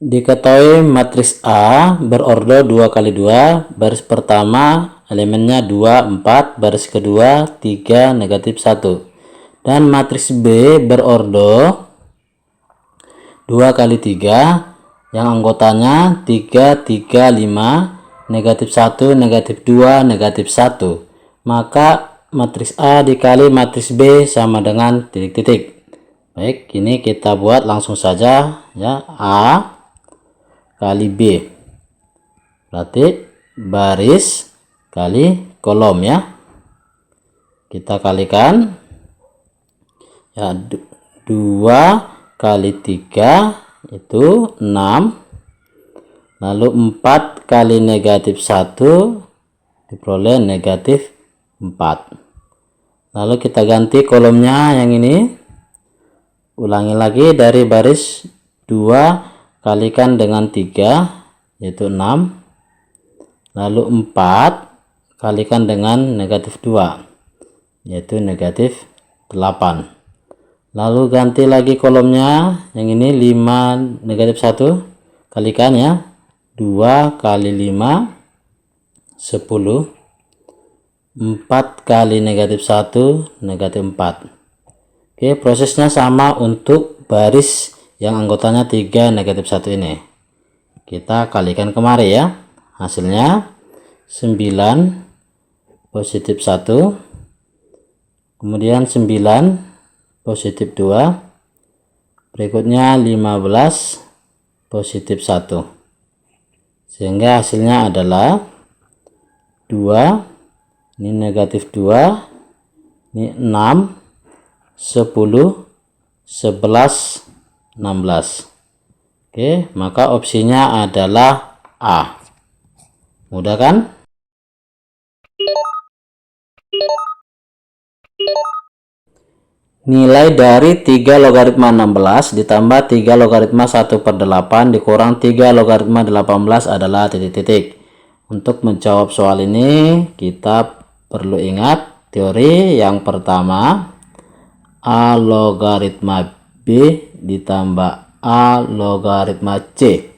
Diketahui matriks A berordo 2 kali 2, baris pertama elemennya 2, 4, baris kedua 3, negatif 1. Dan matriks B berordo 2 kali 3, yang anggotanya 3, 3, 5, negatif 1, negatif 2, negatif 1. Maka matriks A dikali matriks B sama dengan titik-titik. Baik, ini kita buat langsung saja ya. A kali B berarti baris kali kolom ya, kita kalikan ya. 2 kali 3 itu 6, lalu 4 kali negatif 1 diperoleh negatif 4. Lalu kita ganti kolomnya yang ini, ulangi lagi dari baris 2 kalikan dengan 3 yaitu 6, lalu 4 kalikan dengan negatif 2 yaitu negatif 8. Lalu ganti lagi kolomnya yang ini, 5 negatif 1 kalikan ya, 2 kali 5 10, 4 kali negatif 1 negatif 4. Oke, prosesnya sama untuk baris yang anggotanya 3, negatif 1 ini. Kita kalikan kemari ya. Hasilnya 9, positif 1. Kemudian 9, positif 2. Berikutnya 15, positif 1. Sehingga hasilnya adalah 2, ini negatif 2, ini 6, 10, 11, 16. Oke, maka opsinya adalah A. Mudah kan? Nilai dari 3 logaritma 16 ditambah 3 logaritma 1/8 dikurang 3 logaritma 18 adalah titik-titik. Untuk menjawab soal ini kita perlu ingat teori yang pertama, A logaritma B ditambah A logaritma C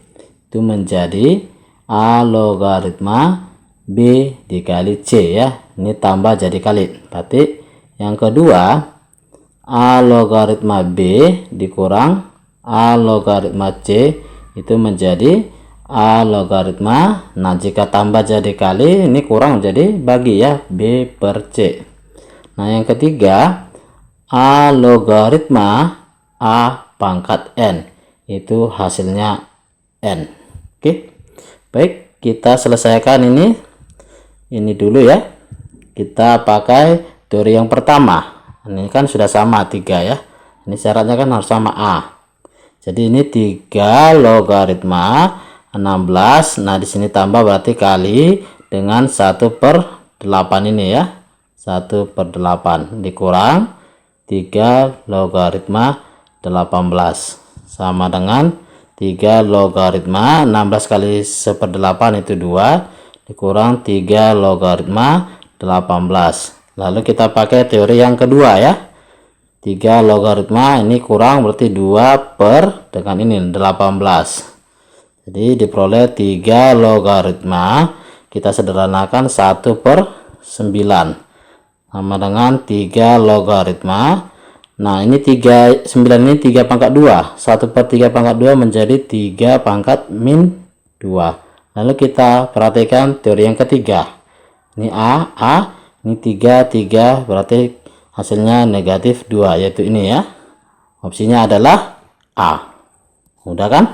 itu menjadi A logaritma B dikali C ya. Ini tambah jadi kali. Berarti yang kedua, A logaritma B dikurang A logaritma C itu menjadi A logaritma. Nah, jika tambah jadi kali, ini kurang jadi bagi ya, B per C. Nah, yang ketiga, A logaritma A pangkat N itu hasilnya N. Oke, baik, kita selesaikan ini dulu ya. Kita pakai teori yang pertama. Ini kan sudah sama 3 ya, ini syaratnya kan harus sama A. Jadi ini 3 logaritma 16. Nah, di sini tambah berarti kali dengan 1/8 ini ya, 1/8 dikurang 3 logaritma 18 sama dengan 3 logaritma 16 kali 1/8 itu 2 dikurang 3 logaritma 18. Lalu kita pakai teori yang kedua ya. 3 logaritma ini kurang berarti 2 per dengan ini 18. Jadi diperoleh 3 logaritma, kita sederhanakan 1/9 sama dengan 3 logaritma. Nah, ini 9 ini 3 pangkat 2. 1/3 pangkat 2 menjadi 3 pangkat min 2. Lalu kita perhatikan teori yang ketiga. Ini A, ini 3 berarti hasilnya negatif 2 yaitu ini ya. Opsinya adalah A. Mudah kan?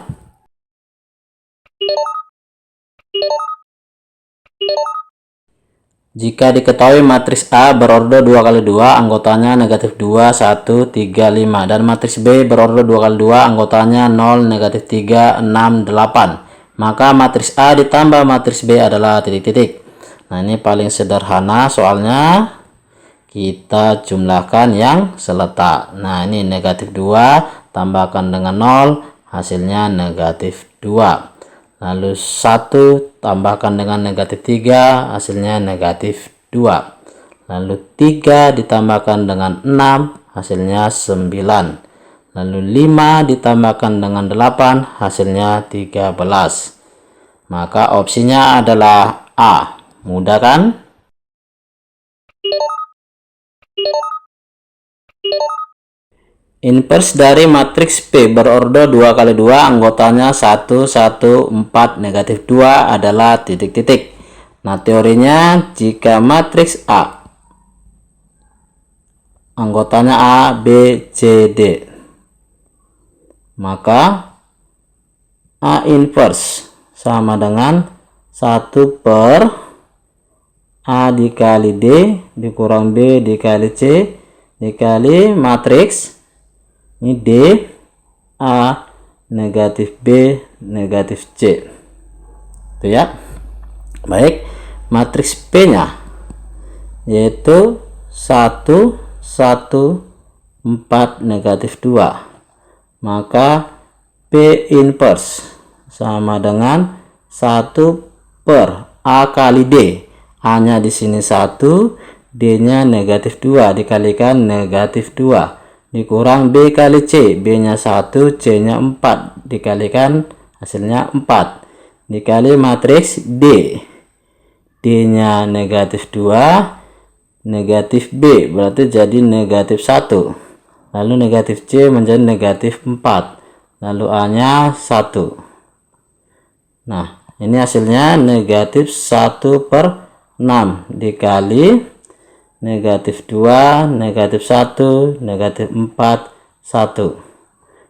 Jika diketahui matriks A berordo 2 kali 2, anggotanya negatif 2, 1, 3, 5. Dan matriks B berordo 2 kali 2, anggotanya 0, negatif 3, 6, 8. Maka matriks A ditambah matriks B adalah titik-titik. Nah, ini paling sederhana soalnya. Kita jumlahkan yang seletak. Nah, ini negatif 2 tambahkan dengan 0, hasilnya negatif 2. Lalu 1 tambahkan dengan negatif 3, hasilnya negatif 2. Lalu 3 ditambahkan dengan 6, hasilnya 9. Lalu 5 ditambahkan dengan 8 hasilnya 13. Maka opsinya adalah A. Mudah kan? Inverse dari matriks P berorder 2 kali 2, anggotanya 1, 1, 4, negatif 2 adalah titik-titik. Nah, teorinya jika matriks A anggotanya A, B, C, D, maka A inverse sama dengan 1 per A dikali D dikurang B dikali C dikali matriks ini D, A, negatif B, negatif C. Itu ya. Baik, matriks P-nya yaitu 1, 1, 4, negatif 2. Maka P inverse sama dengan 1 per A kali D. A-nya di sini 1, D-nya negatif 2 dikalikan negatif 2 dikurang B kali C, B-nya 1, C-nya 4 dikalikan hasilnya 4 dikali matriks D, D-nya negatif 2 negatif B berarti jadi negatif 1, lalu negatif C menjadi negatif 4, lalu A-nya 1. Nah, ini hasilnya negatif 1 per 6 dikali negatif 2, negatif 1, negatif 4, 1.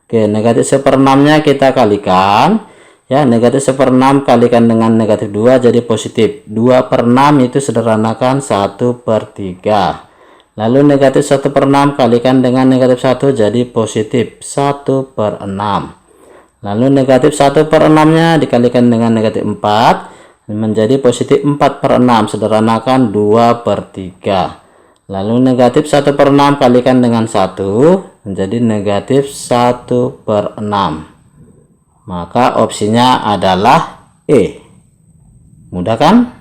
Oke, negatif 1/6 nya kita kalikan ya, negatif 1/6 kalikan dengan negatif 2 jadi positif. 2/6 itu sederhanakan 1/3. Lalu negatif 1/6 kalikan dengan negatif 1 jadi positif 1/6. Lalu negatif 1/6 nya dikalikan dengan negatif 4 menjadi positif 4/6, sederhanakan 2/3. Lalu negatif 1/6 kalikan dengan 1 menjadi negatif 1/6. Maka opsinya adalah E. Mudah kan?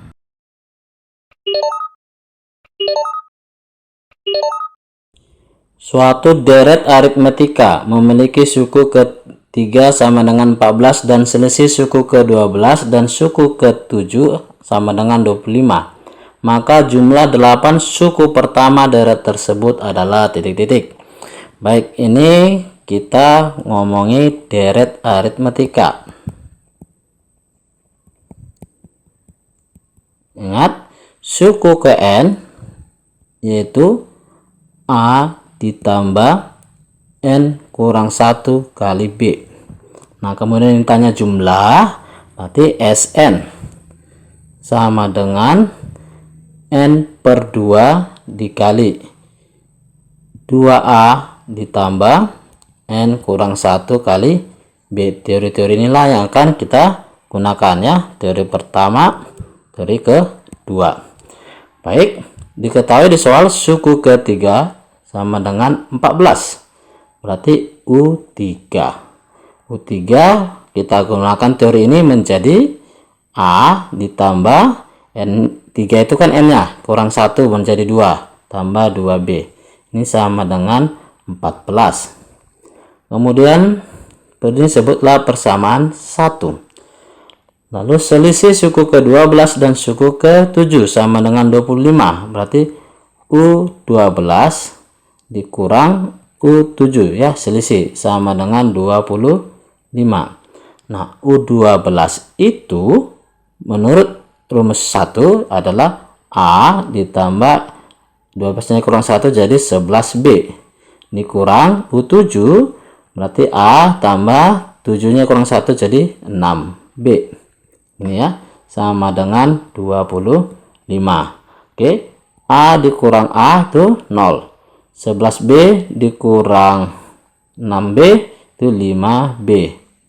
Suatu deret aritmetika memiliki suku ke-3 sama dengan 14 dan selisih suku ke-12 dan suku ke-7 sama dengan 25. Maka jumlah 8 suku pertama deret tersebut adalah titik-titik. Baik, ini kita ngomongi deret aritmetika. Ingat, suku ke N yaitu A ditambah N kurang 1 kali B. Nah, kemudian ditanya jumlah, berarti Sn sama dengan N per 2 dikali 2A ditambah N kurang 1 kali B. Teori-teori inilah yang akan kita gunakan ya. Teori pertama, teori kedua. Baik, diketahui di soal suku ketiga sama dengan 14. Berarti U3. U3 kita gunakan teori ini menjadi A ditambah N3 itu kan N-nya kurang 1 menjadi 2 tambah 2B. Ini sama dengan 14. Kemudian ini sebutlah persamaan 1. Lalu selisih suku ke-12 dan suku ke-7 sama dengan 25. Berarti U12 dikurang U7 ya, selisih sama dengan 25. Nah, U12 itu menurut rumus 1 adalah A ditambah 12-nya kurang 1 jadi 11B dikurang U7 berarti A tambah 7-nya kurang 1 jadi 6B. Ini ya, sama dengan 25. Oke, A dikurang A itu 0. 11B dikurang 6B itu 5B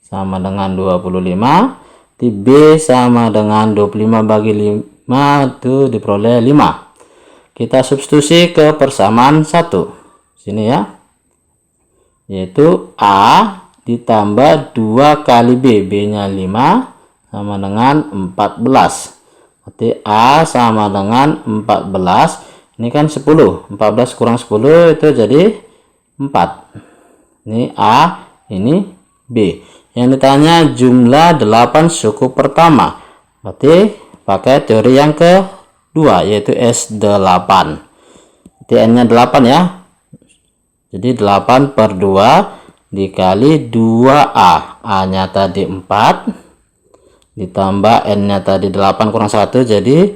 sama dengan 25. B sama dengan 25 bagi 5 itu diperoleh 5. Kita substitusi ke persamaan 1 sini ya, yaitu A ditambah 2 kali B, B nya 5 sama dengan 14. Berarti A sama dengan 14. Ini kan 10, 14 kurang 10 itu jadi 4. Ini A, ini B. Yang ditanya jumlah 8 suku pertama. Berarti pakai teori yang kedua, yaitu S8. Jadi N-nya 8 ya. Jadi 8 per 2 dikali 2A. A-nya tadi 4. Ditambah N-nya tadi 8 kurang 1 jadi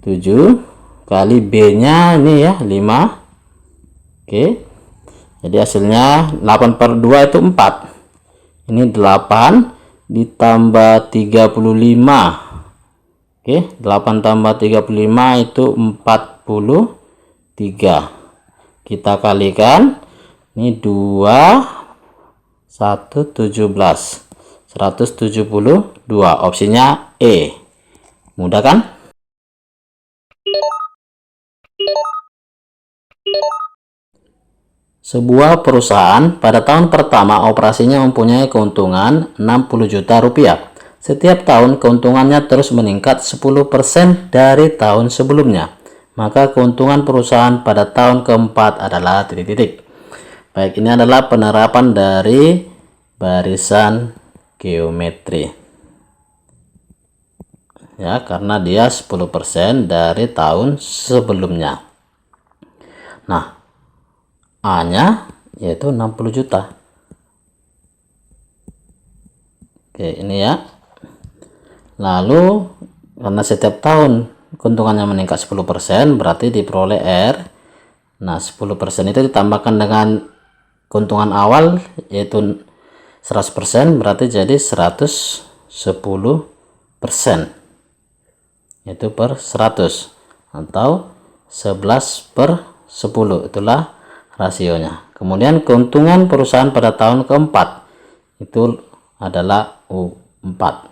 7. Kali B-nya ini ya 5. Oke. Jadi hasilnya 8 per 2 itu 4. Ini 8 ditambah 35. Oke, 8 tambah 35 itu 43. Kita kalikan. Ini 2 1 17. 172. Opsinya E. Mudah kan? Sebuah perusahaan pada tahun pertama operasinya mempunyai keuntungan 60 juta rupiah. Setiap tahun keuntungannya terus meningkat 10% dari tahun sebelumnya. Maka keuntungan perusahaan pada tahun keempat adalah titik-titik. Baik, ini adalah penerapan dari barisan geometri. Ya, karena dia 10% dari tahun sebelumnya. Nah, A-nya yaitu 60 juta. Oke, ini ya. Lalu karena setiap tahun keuntungannya meningkat 10%, berarti diperoleh R. Nah, 10% itu ditambahkan dengan keuntungan awal yaitu 100%, berarti jadi 110%. Itu per 100 atau 11/10. Itulah rasionya. Kemudian keuntungan perusahaan pada tahun keempat itu adalah U4.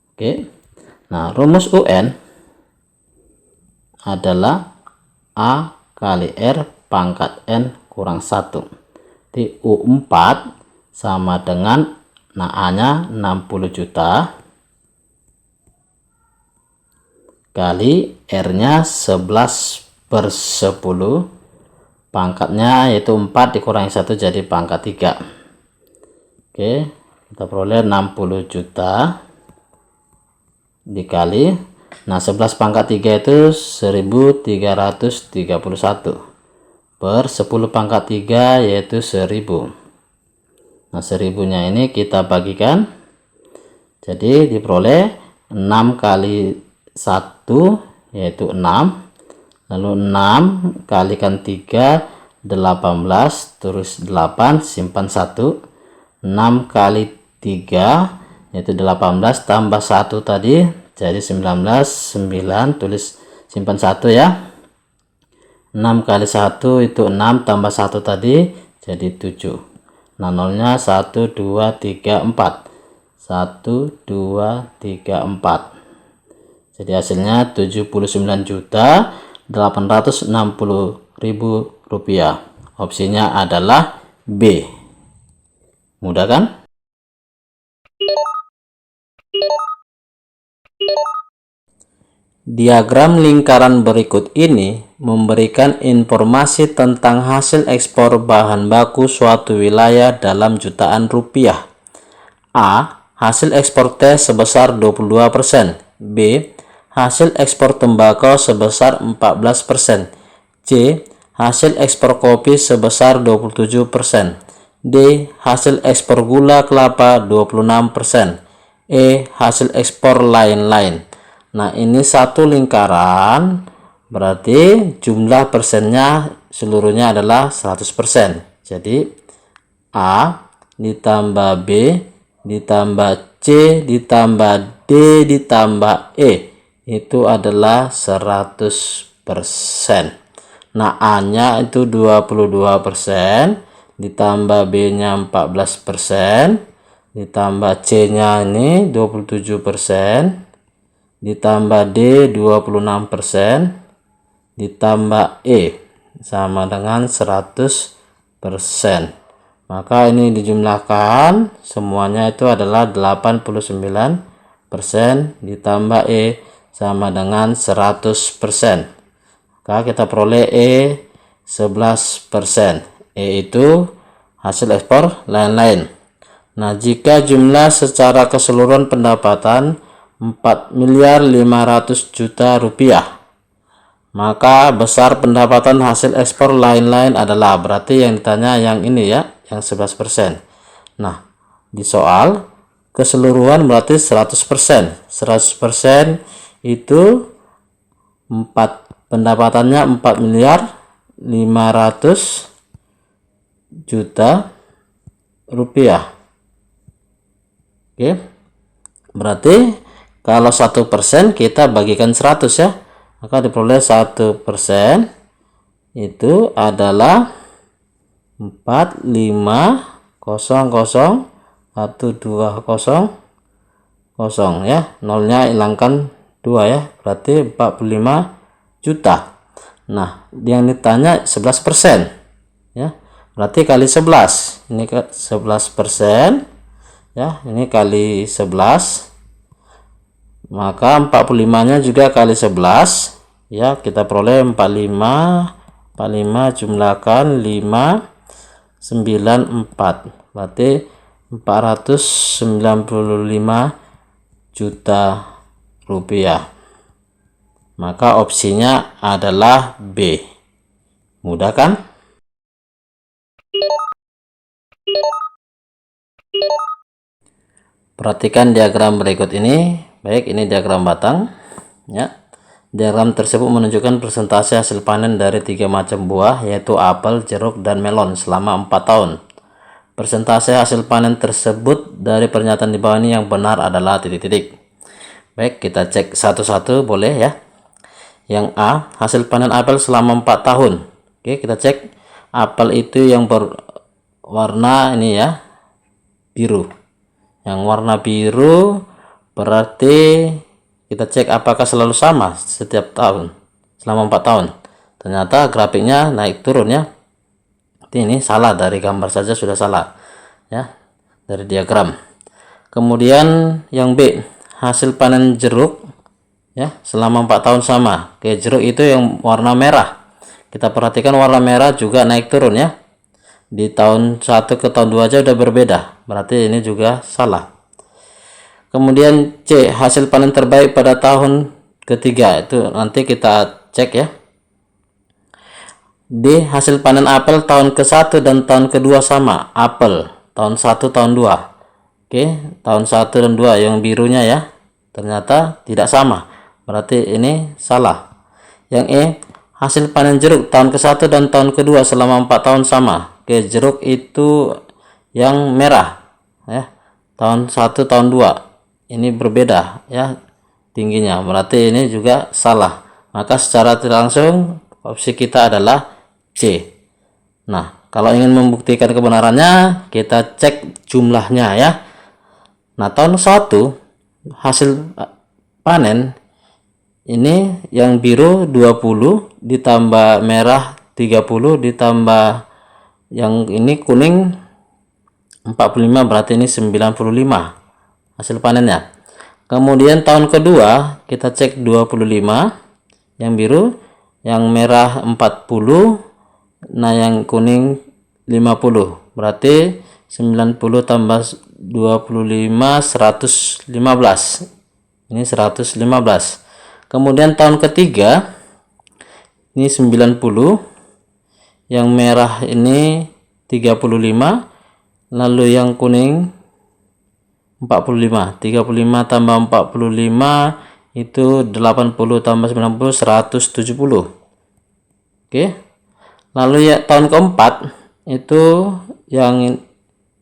Oke. Nah, rumus UN adalah A kali R pangkat N kurang 1. Di U4 sama dengan, nah A-nya 60 juta kali R-nya 11/10. Pangkatnya yaitu 4 dikurangi 1 jadi pangkat 3. Oke, kita peroleh 60 juta dikali, nah 11 pangkat 3 itu 1331 per 10 pangkat 3 yaitu 1000. Nah 1000-nya ini kita bagikan, jadi diperoleh 6 kali 1 yaitu 6. Lalu 6 kalikan 3 18, terus 8 simpan 1. 6 kali 3 yaitu 18 tambah 1 tadi jadi 19. 9 tulis simpan 1 ya. 6 kali 1 itu 6 tambah 1 tadi jadi 7. Nah nolnya 1 2 3 4. 1 2 3 4. Jadi hasilnya 79.860.000 rupiah. Opsinya adalah B. Mudah kan? Diagram lingkaran berikut ini memberikan informasi tentang hasil ekspor bahan baku suatu wilayah dalam jutaan rupiah. A. Hasil ekspor teh sebesar 22%. B. Hasil ekspor tembakau sebesar 14%. C. Hasil ekspor kopi sebesar 27%. D. Hasil ekspor gula kelapa 26%. E. Hasil ekspor lain-lain. Nah, ini satu lingkaran, berarti jumlah persennya seluruhnya adalah 100%. Jadi A ditambah B ditambah C ditambah D ditambah E itu adalah 100%. Nah, A-nya itu 22%, ditambah B-nya 14%, ditambah C-nya ini 27%, ditambah D 26%, ditambah E sama dengan 100%. Maka ini dijumlahkan semuanya itu adalah 89% ditambah E sama dengan 100%. Maka kita peroleh E 11%. E itu hasil ekspor lain-lain. Nah, jika jumlah secara keseluruhan pendapatan 4.500.000.000 rupiah, maka besar pendapatan hasil ekspor lain-lain adalah, berarti yang ditanya yang ini ya, yang 11%. Nah, di soal keseluruhan berarti 100%. 100% itu pendapatannya 4.500.000.000 rupiah. Oke, berarti kalau 1% kita bagikan 100 ya, maka diperoleh 1% itu adalah 4.500.120.0 ya, nolnya hilangkan 2 ya, berarti 45 juta. Nah, yang ditanya 11% ya, berarti kali 11, ini ke 11% ya, ini kali 11, maka 45 nya juga kali 11 ya, kita peroleh 45 jumlahkan 594, berarti 495 juta rupiah. Maka opsinya adalah B. Mudah kan? Perhatikan diagram berikut ini. Baik, ini diagram batang ya. Diagram tersebut menunjukkan persentase hasil panen dari 3 macam buah, yaitu apel, jeruk, dan melon selama 4 tahun. Persentase hasil panen tersebut dari pernyataan di bawah ini yang benar adalah titik-titik. Baik, kita cek satu-satu boleh ya. Yang A, hasil panen apel selama 4 tahun. Oke, kita cek apel itu yang berwarna ini ya, biru. Yang warna biru berarti kita cek apakah selalu sama setiap tahun selama 4 tahun. Ternyata grafiknya naik turun ya. Ini salah, dari gambar saja sudah salah ya, dari diagram. Kemudian yang B, hasil panen jeruk ya selama 4 tahun sama. Oke, jeruk itu yang warna merah. Kita perhatikan warna merah juga naik turun ya. Di tahun 1 ke tahun 2 aja udah berbeda, berarti ini juga salah. Kemudian C, hasil panen terbaik pada tahun ketiga, itu nanti kita cek ya. D, hasil panen apel tahun ke-1 dan tahun kedua sama. Apel tahun 1 tahun 2. Oke, tahun 1 dan 2 yang birunya ya, ternyata tidak sama, berarti ini salah. Yang E, hasil panen jeruk tahun ke-1 dan tahun kedua selama 4 tahun sama. Oke, jeruk itu yang merah ya, tahun 1 tahun 2 ini berbeda ya tingginya, berarti ini juga salah. Maka secara tidak langsung opsi kita adalah C. Nah, kalau ingin membuktikan kebenarannya, kita cek jumlahnya ya. Nah, tahun 1 hasil panen ini yang biru 20 ditambah merah 30 ditambah yang ini kuning 45, berarti ini 95 hasil panennya. Kemudian tahun kedua kita cek 25 yang biru, yang merah 40, nah yang kuning 50, berarti 90 tambah 25 115, ini 115. Kemudian tahun ketiga ini 90, yang merah ini 35, lalu yang kuning 45. 35 tambah 45 itu 80 tambah 90 170. Oke, lalu ya tahun keempat itu yang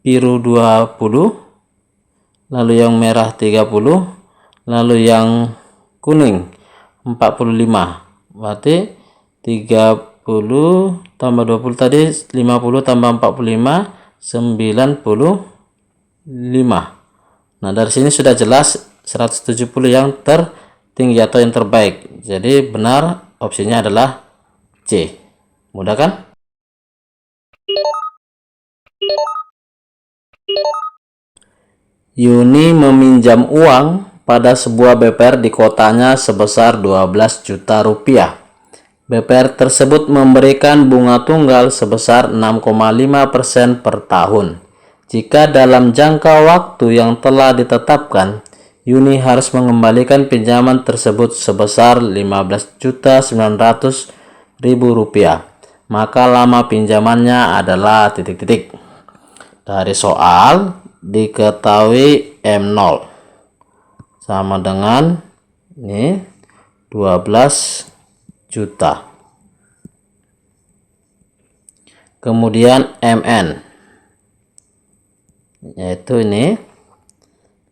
biru 20, lalu yang merah 30, lalu yang kuning 45, berarti 30 tambah 20 tadi 50 tambah 45 95. Nah, dari sini sudah jelas 170 yang tertinggi atau yang terbaik. Jadi benar opsinya adalah C. Mudah kan? Yuni meminjam uang pada sebuah BPR di kotanya sebesar 12 juta rupiah. BPR tersebut memberikan bunga tunggal sebesar 6,5% per tahun. Jika dalam jangka waktu yang telah ditetapkan, Yuni harus mengembalikan pinjaman tersebut sebesar Rp15.900.000, maka lama pinjamannya adalah titik-titik. Dari soal diketahui M0 sama dengan ini 12 juta. Kemudian MN yaitu ini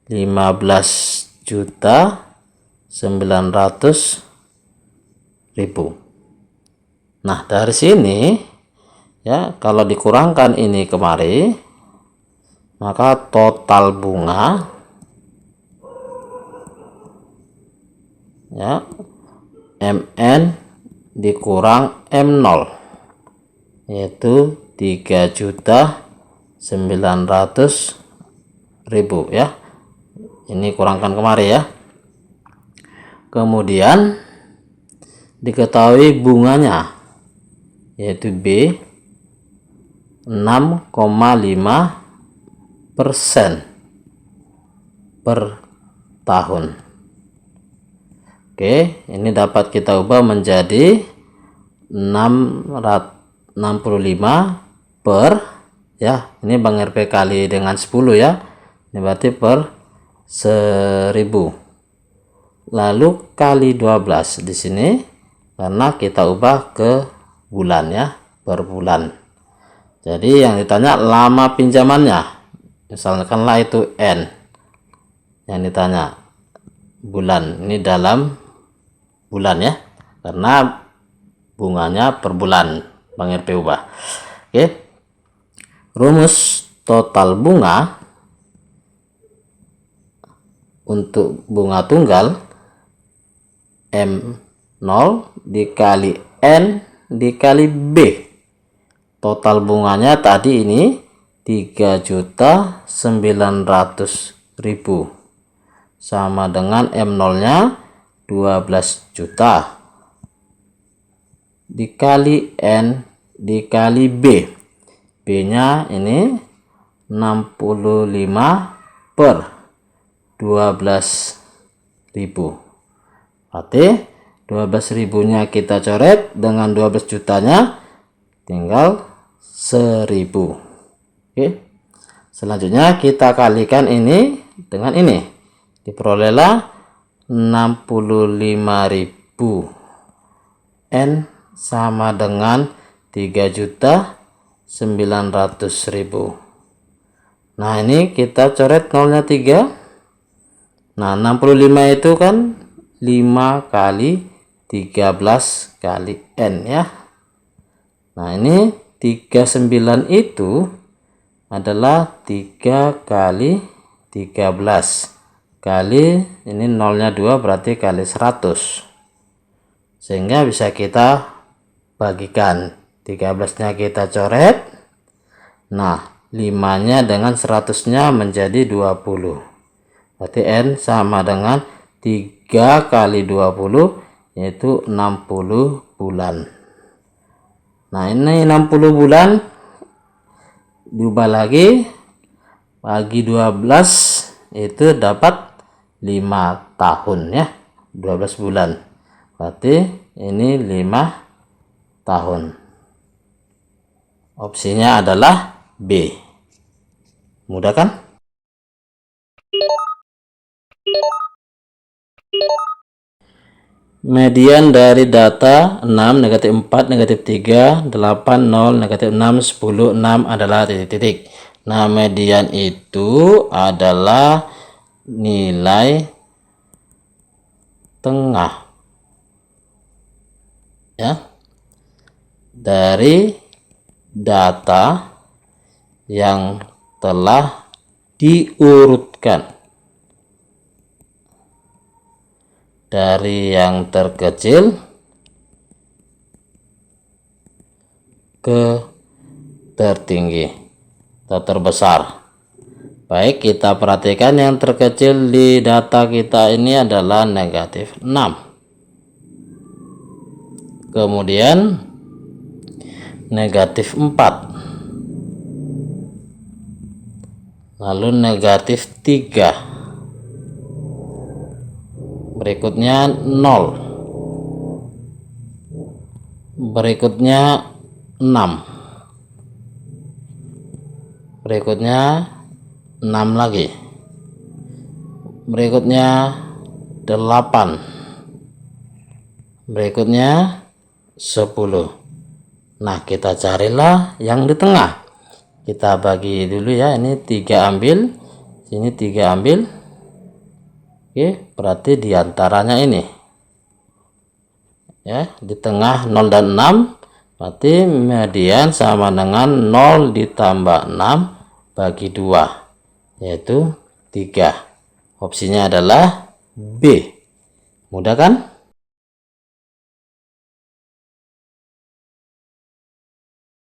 15.900.000. Nah, dari sini ya, kalau dikurangkan ini kemari, maka total bunga ya MN dikurang M0 yaitu 3.900.000 ya. Ini kurangkan kemari ya. Kemudian diketahui bunganya yaitu B 6,5% per tahun. Oke, ini dapat kita ubah menjadi 65 per ya, ini Bang RP kali dengan 10 ya. Ini berarti per 1000. Lalu kali 12 di sini karena kita ubah ke bulan ya, per bulan. Jadi yang ditanya lama pinjamannya, misalkanlah itu N. Yang ditanya bulan, ini dalam bulan ya, karena bunganya per bulan Bang RP ubah. Oke, rumus total bunga untuk bunga tunggal M0 dikali N dikali B. Total bunganya tadi ini 3.900.000 sama dengan M0 nya 12 juta dikali N dikali B. B nya ini 65 per 12.000. Berarti 12.000 nya kita coret dengan 12 jutanya tinggal 1.000. Oke. Selanjutnya kita kalikan ini dengan ini. Diperolehlah 65.000. N sama dengan 3.900.000. Nah, ini kita coret nolnya 3. Nah, 65 itu kan 5 kali 13 kali N ya. Nah, ini 39 itu adalah 3 kali 13 kali ini nolnya 2 berarti kali 100. Sehingga bisa kita bagikan. 13-nya kita coret. Nah, 5-nya dengan 100-nya menjadi 20. Berarti N sama dengan 3 kali 20 yaitu 60 bulan. Nah, ini 60 bulan diubah lagi bagi 12 itu dapat 5 tahun ya. 12 bulan. Berarti ini 5 tahun. Opsinya adalah B. Mudah kan? Median dari data 6, negatif 4, negatif 3, 8, 0, negatif 6, 10, 6 adalah titik-titik. Nah, median itu adalah nilai tengah ya dari data yang telah diurutkan dari yang terkecil ke tertinggi atau terbesar. Baik, kita perhatikan yang terkecil di data kita ini adalah negatif 6. kemudian negatif 4, lalu negatif 3, berikutnya 0, berikutnya 6, berikutnya 6 lagi, berikutnya 8, berikutnya 10. Nah, kita carilah yang di tengah. Kita bagi dulu ya, ini 3 ambil, sini 3 ambil. Oke, berarti diantaranya ini ya, di tengah 0 dan 6, berarti median sama dengan 0 ditambah 6 bagi 2, yaitu 3. Opsinya adalah B. Mudah kan?